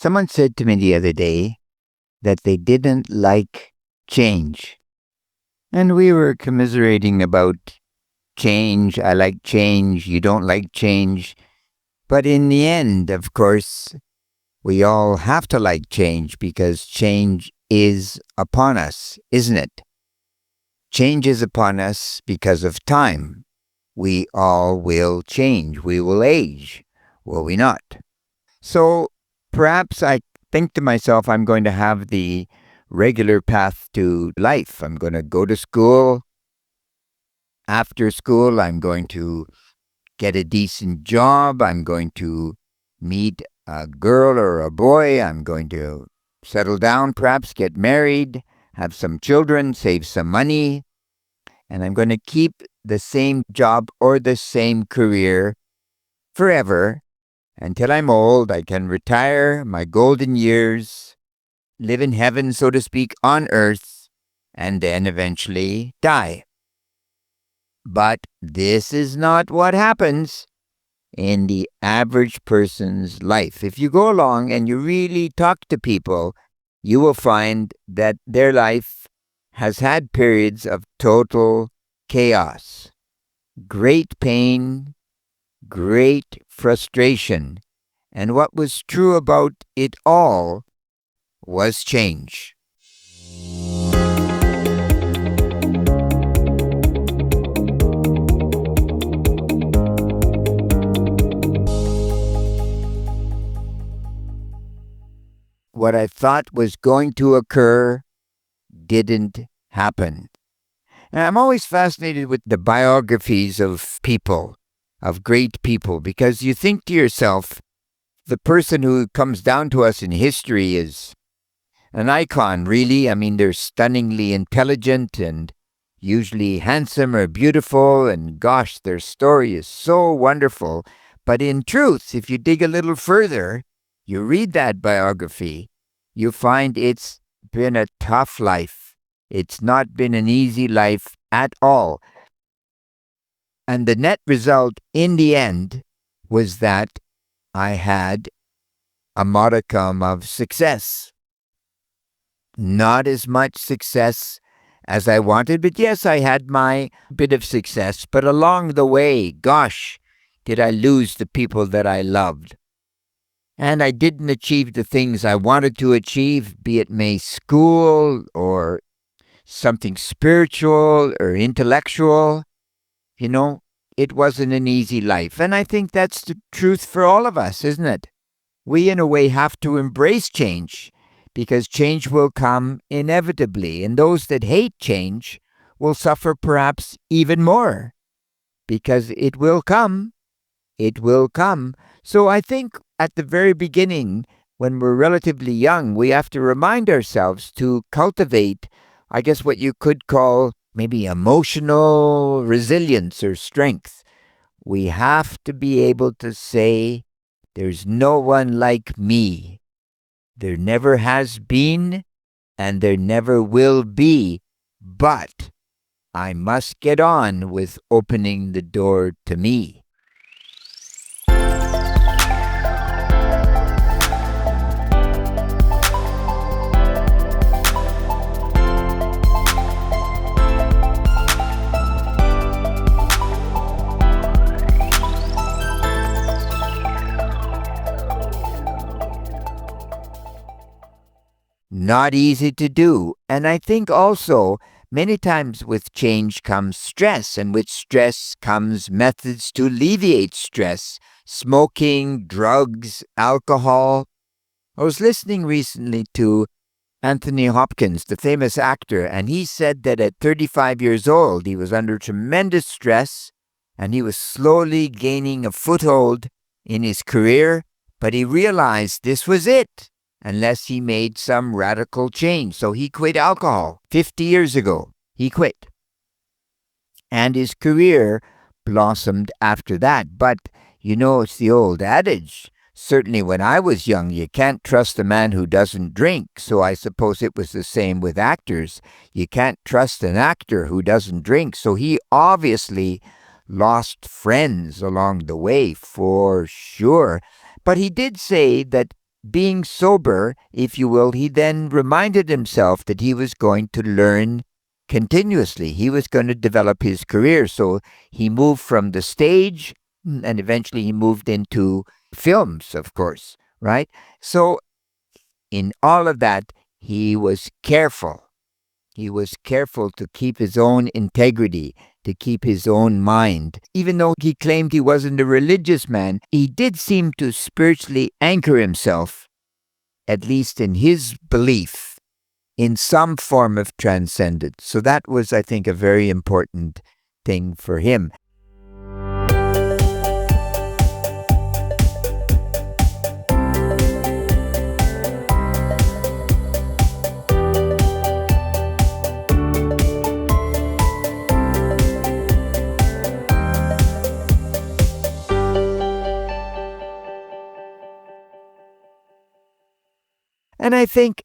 Someone said to me the other day that they didn't like change. And we were commiserating about change. I like change. You don't like change. But in the end, of course, we all have to like change because change is upon us, isn't it? Change is upon us because of time. We all will change. We will age, will we not? So perhaps I think to myself, I'm going to have the regular path to life. I'm going to go to school. After school, I'm going to get a decent job. I'm going to meet a girl or a boy. I'm going to settle down, perhaps get married, have some children, save some money. And I'm going to keep the same job or the same career forever until I'm old. I can retire my golden years, live in heaven, so to speak, on earth, and then eventually die. But this is not what happens in the average person's life. If you go along and you really talk to people, you will find that their life has had periods of total chaos, great pain, great frustration. And what was true about it all was change. What I thought was going to occur didn't happen. And I'm always fascinated with the biographies of people, of great people, because you think to yourself, the person who comes down to us in history is an icon, really. I mean, they're stunningly intelligent and usually handsome or beautiful, and gosh, their story is so wonderful. But in truth, if you dig a little further, you read that biography, you find it's been a tough life. It's not been an easy life at all. And the net result in the end was that I had a modicum of success. Not as much success as I wanted, but yes, I had my bit of success. But along the way, gosh, did I lose the people that I loved. And I didn't achieve the things I wanted to achieve, be it may school or something spiritual or intellectual. You know, it wasn't an easy life. And I think that's the truth for all of us, isn't it? We, in a way, have to embrace change because change will come inevitably. And those that hate change will suffer perhaps even more because it will come. It will come. So I think at the very beginning, when we're relatively young, we have to remind ourselves to cultivate, I guess, what you could call maybe emotional resilience or strength. We have to be able to say, there's no one like me. There never has been, and there never will be, but I must get on with opening the door to me. Not easy to do. And I think also many times with change comes stress, and with stress comes methods to alleviate stress. Smoking, drugs, alcohol. I was listening recently to Anthony Hopkins, the famous actor, and he said that at 35 years old, he was under tremendous stress, and he was slowly gaining a foothold in his career, but he realized this was it, unless he made some radical change. So he quit alcohol 50 years ago. He quit. And his career blossomed after that. But, you know, it's the old adage. Certainly when I was young, you can't trust a man who doesn't drink. So I suppose it was the same with actors. You can't trust an actor who doesn't drink. So he obviously lost friends along the way, for sure. But he did say that being sober, if you will, he then reminded himself that he was going to learn continuously. He was going to develop his career. So he moved from the stage and eventually he moved into films, of course, right? So in all of that, he was careful. He was careful to keep his own integrity, to keep his own mind. Even though he claimed he wasn't a religious man, he did seem to spiritually anchor himself, at least in his belief, in some form of transcendence. So that was, I think, a very important thing for him. And I think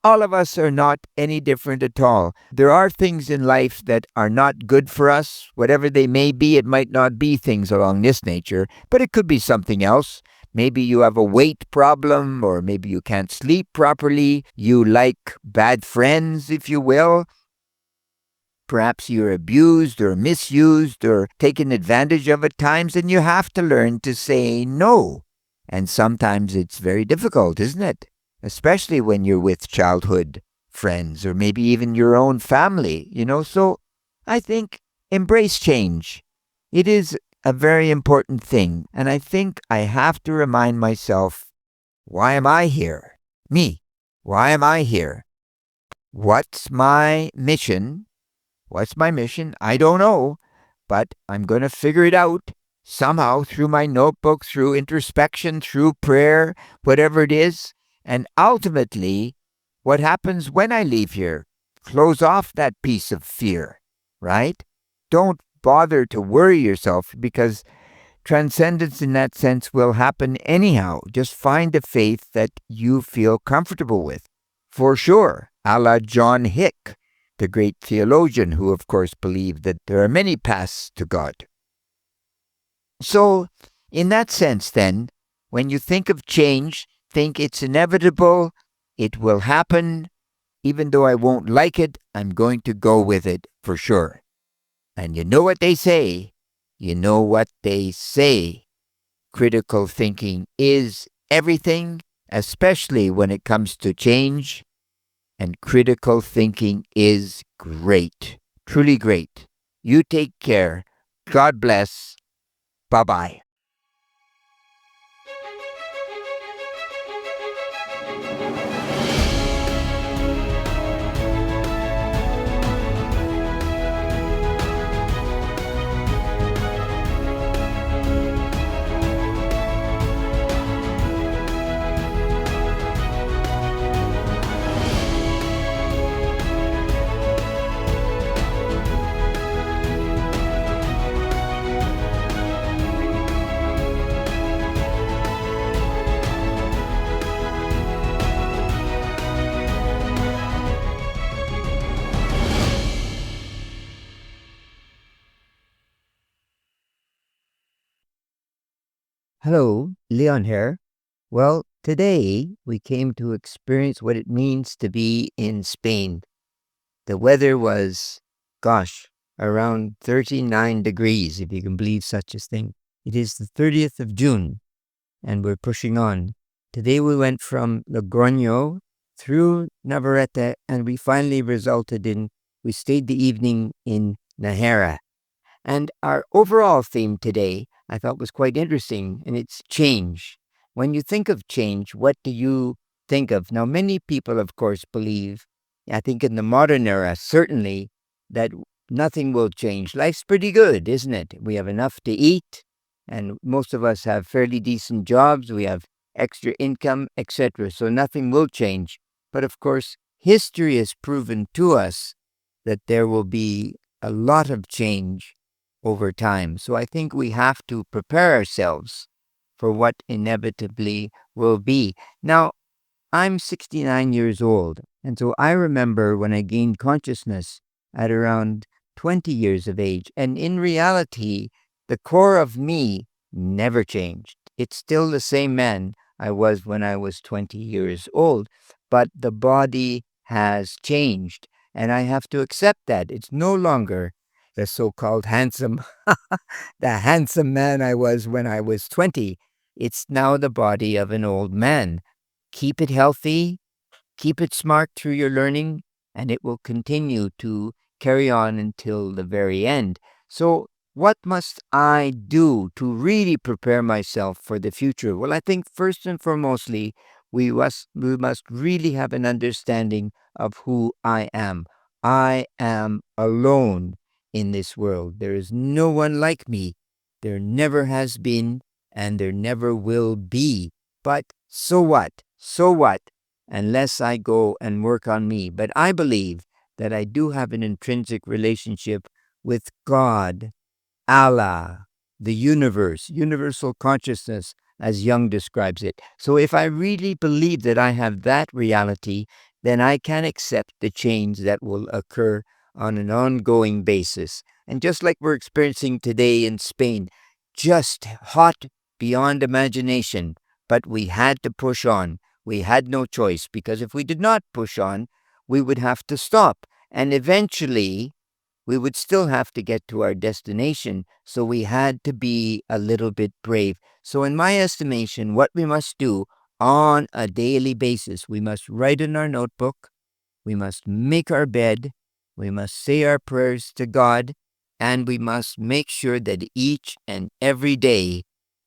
all of us are not any different at all. There are things in life that are not good for us, whatever they may be. It might not be things along this nature, but it could be something else. Maybe you have a weight problem, or maybe you can't sleep properly. You like bad friends, if you will. Perhaps you're abused or misused or taken advantage of at times, and you have to learn to say no. And sometimes it's very difficult, isn't it? Especially when you're with childhood friends or maybe even your own family, So I think embrace change. It is a very important thing. And I think I have to remind myself, why am I here? Me. Why am I here? What's my mission? What's my mission? I don't know, but I'm going to figure it out somehow through my notebook, through introspection, through prayer, whatever it is. And ultimately, what happens when I leave here? Close off that piece of fear, right? Don't bother to worry yourself, because transcendence in that sense will happen anyhow. Just find a faith that you feel comfortable with. For sure, a la John Hick, the great theologian who, of course, believed that there are many paths to God. So, in that sense, then, when you think of change, think it's inevitable, it will happen. Even though I won't like it, I'm going to go with it for sure. And you know what they say? You know what they say. Critical thinking is everything, especially when it comes to change. And critical thinking is great. Truly great. You take care. God bless. Bye-bye. Hello, Leon here. Well, today we came to experience what it means to be in Spain. The weather was, around 39 degrees, if you can believe such a thing. It is the 30th of June, and we're pushing on. Today we went from Logroño through Navarrete, and we finally we stayed the evening in Najera. And our overall theme today, I thought, was quite interesting, and it's change. When you think of change, what do you think of? Now, many people, of course, believe, I think in the modern era, certainly, that nothing will change. Life's pretty good, isn't it? We have enough to eat, and most of us have fairly decent jobs. We have extra income, etc. So nothing will change. But of course, history has proven to us that there will be a lot of change over time. So I think we have to prepare ourselves for what inevitably will be. Now, I'm 69 years old, and so I remember when I gained consciousness at around 20 years of age, and in reality, the core of me never changed. It's still the same man. I was when I was 20 years old. But the body has changed, and I have to accept that. It's no longer the so called handsome, the handsome man I was when I was 20. It's now the body of an old man. Keep it healthy, keep it smart through your learning, and it will continue to carry on until the very end. So, what must I do to really prepare myself for the future? Well, I think first and foremostly, we must really have an understanding of who I am. I am alone in this world. There is no one like me. There never has been, and there never will be. But so what? So what? Unless I go and work on me. But I believe that I do have an intrinsic relationship with God, Allah, the universe, universal consciousness, as Jung describes it. So if I really believe that I have that reality, then I can accept the change that will occur on an ongoing basis. And just like we're experiencing today in Spain, just hot beyond imagination, but we had to push on. We had no choice, because if we did not push on, we would have to stop. And eventually, we would still have to get to our destination, so we had to be a little bit brave. So, in my estimation, what we must do on a daily basis, we must write in our notebook, we must make our bed, we must say our prayers to God, and we must make sure that each and every day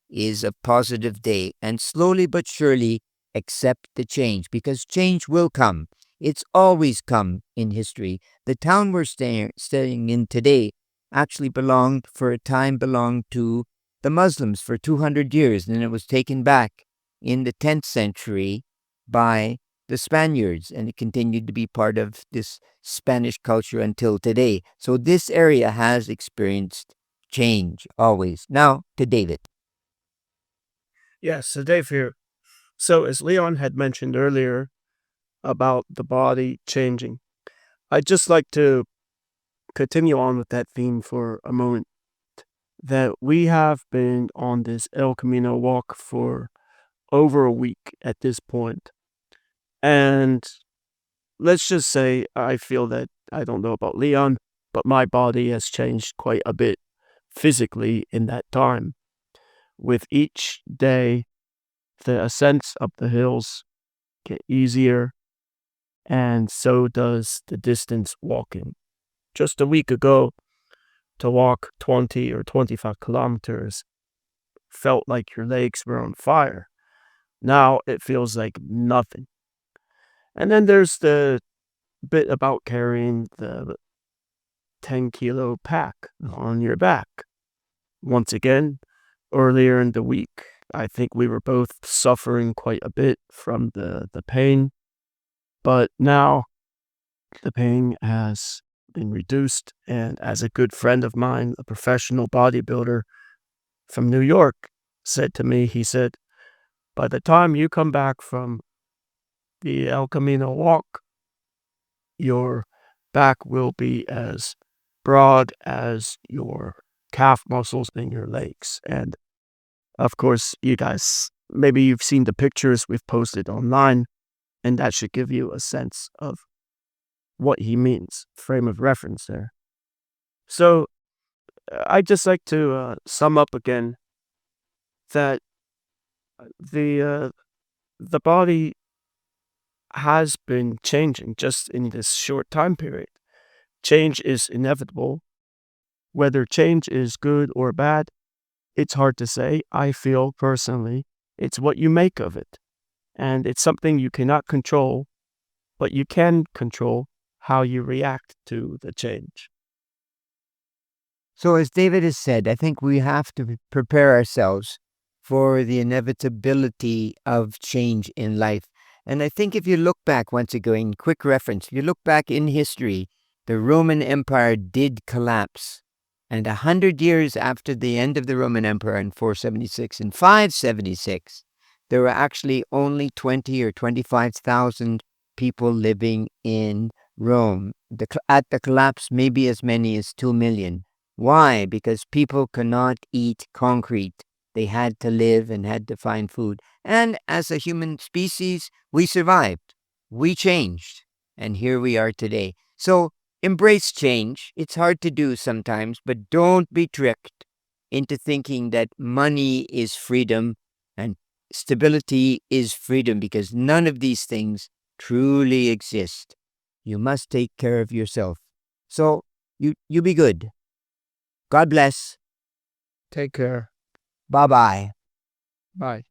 is a positive day, and slowly but surely accept the change, because change will come. It's always come in history. The town we're staying in today actually belonged, for a time, belonged to the Muslims for 200 years. And then it was taken back in the 10th century by the Spaniards, and it continued to be part of this Spanish culture until today. So this area has experienced change always. Now to David. Yes, so Dave here. So, as Leon had mentioned earlier about the body changing, I'd just like to continue on with that theme for a moment. That we have been on this El Camino walk for over a week at this point. And let's just say I feel that, I don't know about Leon, but my body has changed quite a bit physically in that time. With each day, the ascents up the hills get easier, and so does the distance walking. Just a week ago, to walk 20 or 25 kilometers felt like your legs were on fire. Now it feels like nothing. And then there's the bit about carrying the 10-kilo pack on your back. Once again, earlier in the week, I think we were both suffering quite a bit from the pain, but now the pain has been reduced. And as a good friend of mine, a professional bodybuilder from New York, said to me, he said, by the time you come back from the El Camino walk, your back will be as broad as your calf muscles in your legs. And of course, you guys, maybe you've seen the pictures we've posted online, and that should give you a sense of what he means, frame of reference there. So I'd just like to sum up again that the uh, the body has been changing just in this short time period. Change is inevitable. Whether change is good or bad, it's hard to say. I feel personally it's what you make of it. And it's something you cannot control, but you can control how you react to the change. So, as David has said, I think we have to prepare ourselves for the inevitability of change in life. And I think if you look back, once again, quick reference, if you look back in history, the Roman Empire did collapse. And 100 years after the end of the Roman Empire in 476 and 576, there were actually only 20 or 25,000 people living in Rome. At the collapse, maybe as many as 2 million. Why? Because people cannot eat concrete. They had to live and had to find food. And as a human species, we survived. We changed. And here we are today. So embrace change. It's hard to do sometimes, but don't be tricked into thinking that money is freedom and stability is freedom, because none of these things truly exist. You must take care of yourself. So you be good. God bless. Take care. Bye bye. Bye.